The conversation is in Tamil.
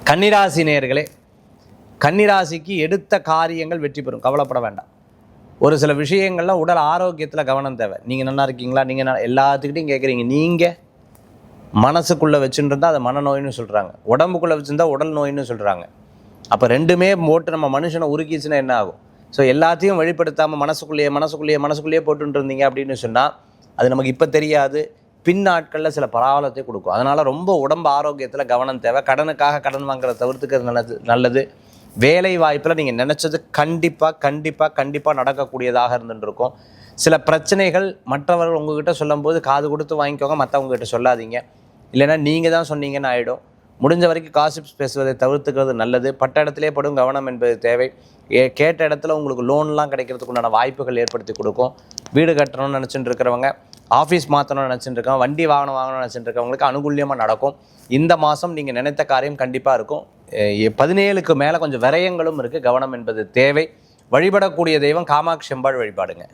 கன்னிராசி நேயர்களே, கன்னிராசிக்கு எடுத்த காரியங்கள் வெற்றி பெறும், கவலைப்பட வேண்டாம். ஒரு சில விஷயங்கள்லாம் உடல் ஆரோக்கியத்தில் கவனம் தேவை. நீங்கள் நல்லா இருக்கீங்களா, நீங்கள் எல்லாத்துக்கிட்டையும் கேட்குறீங்க. நீங்கள் மனசுக்குள்ளே வச்சுருந்தா அதை மனநோயின்னு சொல்கிறாங்க, உடம்புக்குள்ளே வச்சுருந்தா உடல் நோயின்னு சொல்கிறாங்க. அப்போ ரெண்டுமே போட்டு நம்ம மனுஷனை உருக்கிச்சுன்னா என்ன ஆகும்? ஸோ எல்லாத்தையும் வெளிப்படுத்தாமல் மனசுக்குள்ளேயே போட்டுட்டு இருந்தீங்க அப்படின்னு சொன்னால் அது நமக்கு இப்போ தெரியாது, பின் நாட்களில் சில பராவலத்தை கொடுக்கும். அதனால் ரொம்ப உடம்பு ஆரோக்கியத்தில் கவனம் தேவை. கடனுக்காக கடன் வாங்குறத தவிர்த்துக்கிறது நல்லது. வேலை வாய்ப்பில் நீங்கள் நினச்சது கண்டிப்பாக நடக்கக்கூடியதாக இருந்துருக்கும். சில பிரச்சனைகள் மற்றவர்கள் உங்ககிட்ட சொல்லும்போது காது கொடுத்து வாங்கிக்கோங்க, மற்றவங்ககிட்ட சொல்லாதீங்க. இல்லைன்னா நீங்கள் தான் சொன்னீங்கன்னு ஆகிடும். முடிஞ்ச வரைக்கும் காசிப்ஸ் பேசுவதை தவிர்த்துக்கிறது நல்லது. பட்ட இடத்திலே படும் கவனம் என்பது தேவை. கேட்ட இடத்துல உங்களுக்கு லோன்லாம் கிடைக்கிறதுக்கு உண்டான வாய்ப்புகள் ஏற்படுத்தி கொடுக்கும். வீடு கட்டணும்னு நினச்சிட்டு இருக்கிறவங்க, ஆஃபீஸ் மாற்றணும்னு நினச்சிட்டு இருக்கவங்க, வண்டி வாகனம் வாங்கணும்னு நினச்சிட்டு இருக்கவங்களுக்கு அனுகூல்யமாக நடக்கும். இந்த மாதம் நீங்கள் நினைத்த காரியம் கண்டிப்பாக இருக்கும். 17க்கு மேலே கொஞ்சம் விரயங்களும் இருக்குது, கவனம் என்பது தேவை. வழிபடக்கூடிய தெய்வம் காமாட்சி அம்பாள் வழிபாடுங்க.